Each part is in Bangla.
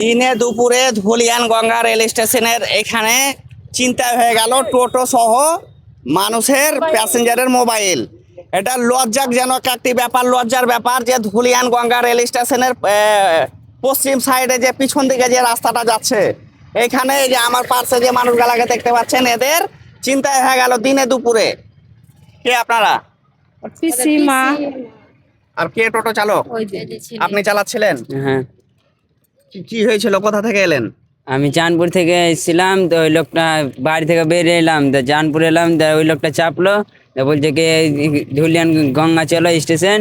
দিনে দুপুরে ধুলিয়ান গঙ্গা রেল স্টেশনের এখানে চিন্তায় হয়ে গেল টোটো সহ মানুষের প্যাসেঞ্জারের মোবাইল। এটা লজ্জাজনক একটি ব্যাপার, লজ্জার ব্যাপার যে ধুলিয়ান গঙ্গা রেল স্টেশনের পশ্চিম সাইডে যে পিছন দিকে যে রাস্তাটা যাচ্ছে, এখানে এই যে আমার পাশে যে মানুষগুলাকে দেখতে পাচ্ছেন, এদের চিন্তায় হয়ে গেল দিনে দুপুরে। কে আপনারা? পিসিমা। আর কে টোটো চালক? আপনি চালাচ্ছিলেন? হ্যাঁ, কি হয়েছিল, কোথা থেকে এলেন? আমি চাঁদপুর থেকে এসেছিলাম। তো ওই লোকটা বাড়ি থেকে বেরিয়ে এলাম, তো চাঁদপুর এলাম, তো ওই লোকটা চাপলো, তো বলছে কি ধুলিয়ান গঙ্গা চলো স্টেশন,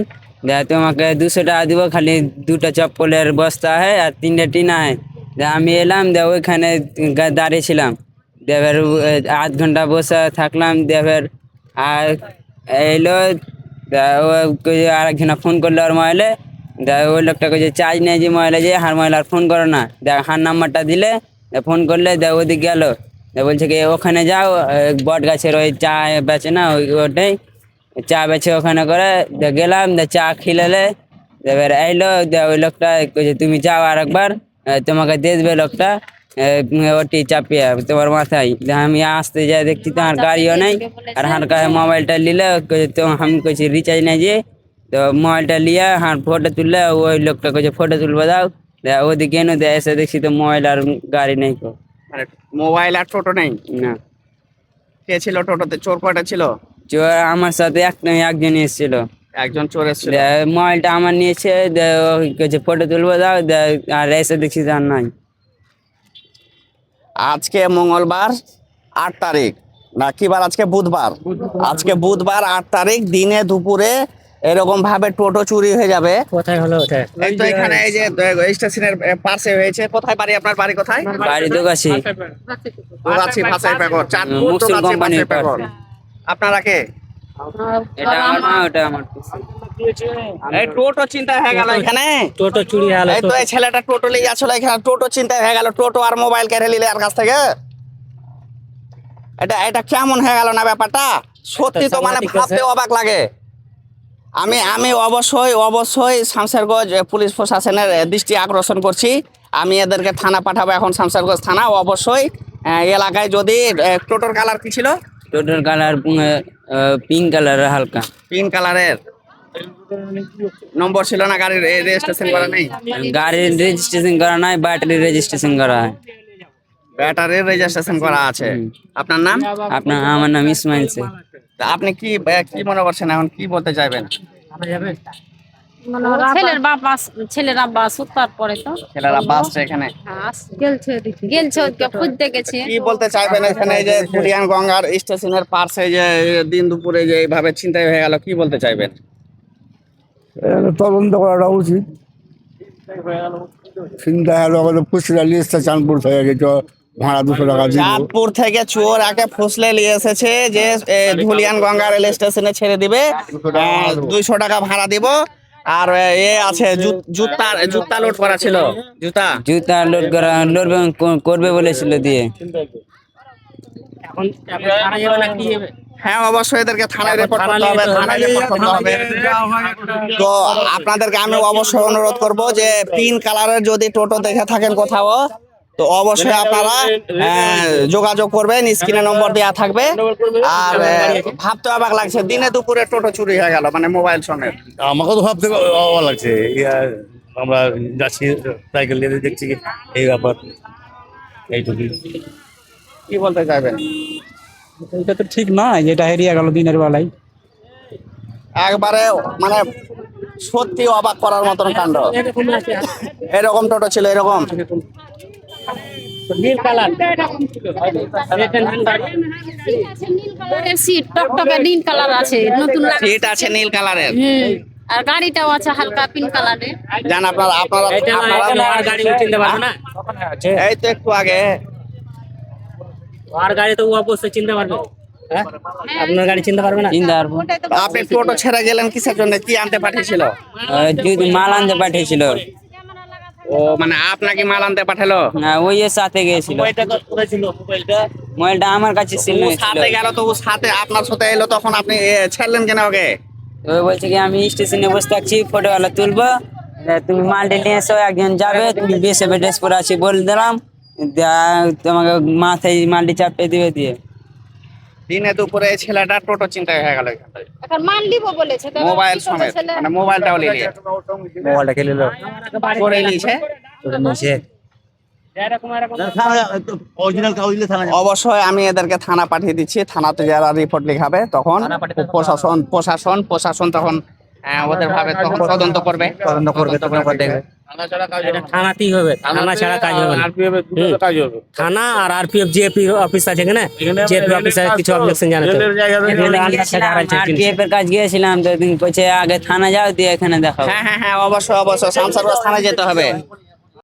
তোমাকে 200 টাকা দিব, খালি 2টা চপ্পলের বস্তা হয় আর 3টে টিনা হয়। আমি এলাম, ওইখানে দাঁড়িয়েছিলাম, দেবের আধ ঘন্টা বসে থাকলাম। দেবের আর এলো, আর একজনা ফোন করলো ওর মোবাইলে, ওই লোকটাকে যে চার্জ নেই যে মোবাইলে, যে হার মোবাইল আর ফোন করো না, হার নাম্বারটা দিলে ফোন করলে ওদিকে গেল, বলছে কি ওখানে যাও, বট গাছের ওই চা বেচে না, ওটাই চা বেচে ওখানে করে। গেলাম, চা খিলালে, এবার আইলো, ওই লোকটা কইছে তুমি যাও আর একবার, তোমাকে দিয়ে দেবে লোকটা ওটি চাপিয়ে তোমার মাথায়। আমি আসতে যাই দেখছি তোমার গাড়িও নেই, আর হার মোবাইলটা নিলে তো আমি কইছি রিচার্জ নেই যে, তো মোবাইলটা লিয়া হার ফটো তুললে, ওই লোকটা কইছে ফটো তুলবো দাও, ওদিকে এনে এসে দেখছি তো মোবাইল আর গাড়ি নেই। মানে মোবাইল আর টোটো নেই? না। কে ছিল টোটোতে? চোর কয়টা ছিল? চোর আমার সাথে একজন এসেছিল। একজন চোর এসেছিল। মোবাইলটা আমার নিয়েছে, ফটো তুলবো দাও, আর এসে দেখছি আর নাই। আজকে মঙ্গলবার 8 তারিখ, না কি বার আজকে? বুধবার। আজকে বুধবার 8 তারিখ দিনে দুপুরে এরকম ভাবে টোটো চুরি হয়ে যাবে। কোথায় হলো ওটা? এই তো এখানে, এই যে স্টেশনের পাশে হয়েছে। কোথায় বাড়ি আপনার? বাড়ি কোথায়? বাড়ি তো কাছে, দোগাছি ভাষাই পেগর, চাঁদপুর মুসলিম দোগাছি কোম্পানির ভাষাই পেগর। পাশে। আপনারা কে? এটা আমার মা, ওটা আমার পিসি। এই টোটো চিন্তায় হয়ে গেল এখানে। টোটো চুরি হলো। এই তো এই ছেলেটা টোটো নিয়ে যাচ্ছিল এখানে, টোটো চিন্তায় হয়ে গেল, টোটো আর মোবাইল কেড়ে নিলে আর কাছ থেকে। এটা এটা কেমন হয়ে গেল না ব্যাপারটা? সত্যি তো মানে ভাবতে অবাক লাগে। আমি আমি অবশ্যই অবশ্যই শামশেরগঞ্জ পুলিশ প্রশাসনের দৃষ্টি আকর্ষণ করছি। আমি এদেরকে থানা পাঠাবো এখন, শামশেরগঞ্জ থানা। অবশ্যই এলাকায় যদি টোটোর কালার কি ছিল? টোটোর কালার পিঙ্ক কালার, হালকা পিঙ্ক কালারের। নম্বর ছিল না গাড়ির? রেজিস্ট্রেশন করা নেই? গাড়ির রেজিস্ট্রেশন করা নাই, ব্যাটারি রেজিস্ট্রেশন করা হয়। ব্যাটারির রেজিস্ট্রেশন করা আছে। আপনার নাম? আমার নাম ইসমাইল শেখ। তা আপনি কি কি মনে করছেন, এখন কি বলতে চাইবেন? ছেলের আব্বা সুতার পরে তো ছেলেরা বাসছে এখানে, গেলছে খুঁজতে গেছে। কি বলতে চাইবেন এখানে এই যে ধুলিয়ান গঙ্গার স্টেশনের পাশে যে দিন দুপুরে যে এইভাবে ছিনতাই হয়ে গেল, কি বলতে চাইবেন? তদন্ত করাটা উচিত। চিন্তা হলো ফুসলা লিস্টটা চাঁদপুর থেকে গেছে, ভাড়া 200 টাকা দিব। চাঁদপুর থেকে চোর আগে ফুসলে নিয়ে এসেছে যে ধুলিয়ান গঙ্গা রেল স্টেশনে ছেড়ে দিবে, 200 টাকা ভাড়া দিব। আর এ আছে জুতা লোড করা ছিল, জুতা লোড করবে বলেছিল দিয়ে। এখন থানা যাবে না কি যাবে? হ্যাঁ অবশ্যই এদেরকে থানায় রিপোর্ট করতে হবে, থানায় রিপোর্ট করতে হবে। তো আপনাদেরকে আমি অবশ্যই অনুরোধ করব যে পিঙ্ক কালারের যদি টোটো দেখে থাকেন কোথাও, তো অবশ্যই আপনারা যোগাযোগ করবেন, স্ক্রিনে নম্বর দেওয়া থাকবে। আর ভাবতে অবাক লাগছে, দিনে দুপুরে টোটো চুরি হয়ে গেল, মানে মোবাইল সমেত। আমাকে তো ভাবতে অবাক লাগছে। আমরা যাচ্ছি সাইকেল নিয়ে, দেখছি এই ব্যাপার, এইটুকুই। কি বলতে চাইবেন? এটা তো ঠিক নয়, যেটা হেরিয়ে গেল দিনের বেলায়। একবারে মানে সত্যি অবাক করার মতন কাণ্ড। এরকম টোটো ছিল, এরকম নীল কালার। সিট টকটকে নীল কালার আছে, নতুন সিট আছে নীল কালারের। আর গাড়িটাও আছে হালকা পিঙ্ক কালারের। জান আপনারা আর গাড়ি চিনতে পারবে না। এই তো একটু আগে আর গাড়ি তো অবশ্যই চিনতে পারবে। হ্যাঁ, আপনার গাড়ি চিনতে পারবে না। চিন্তা পারবো। আপনি টোটো ছেড়ে গেলেন কিসের জন্য? কি আনতে পাঠিয়েছিল? মাল আনতে পাঠিয়েছিল। ও মানে আপনাকে মাল আনতে পাঠালো? ওই এর সাথে গিয়েছিল। মোবাইলটা আমার কাছে ছিল। ও সাথে গেল, তো ও সাথে আপনার সাথে এলো, তখন আপনি ছাড়লেন কেন ওকে? ওই বলছে কি আমি স্টেশনে বসে থাকছি, ফটোওয়ালা তুলবো, তুমি মালটি নিয়ে এসো, একজন যাবে, তুমি বিএসএফ ড্রেস পরে আছি বলে দিলাম, তোমাকে মাথায় মালটি চাপিয়ে দিবে দিয়ে। দিনে দুপুরে এই ছেলেটা টোটো চিন্তায় হয়ে গেল এখান থেকে। এখন মাল দিব বলেছে তো মোবাইল কি করবে সমেত, ছেলে? মানে মোবাইলটাও নিয়ে নিয়ে মোবাইলটা খেলে নিল করে নিয়েছে। অবশ্যই আমি এদেরকে থানা পাঠিয়ে দিচ্ছি, থানাতে যারা রিপোর্ট লিখাবে তখন প্রশাসন তখন ওদের ভাবে তখন তদন্ত করবে তখন দেখবে। এটা থানাতেই হবে, থানা ছাড়া কাজ হবে না। থানা আর আরপিএফ জিএপি অফিস আছে এখানে, জিএপি অফিসার কিছু অবজেকশন জানাতে আরপিএফ এর কাজ গিয়েছিলাম তো, দিন কইছে আগে থানা যাও দিয়ে এখানে দেখাও। হ্যাঁ, অবশ্যই শামসারগঞ্জ থানায় যেতে হবে।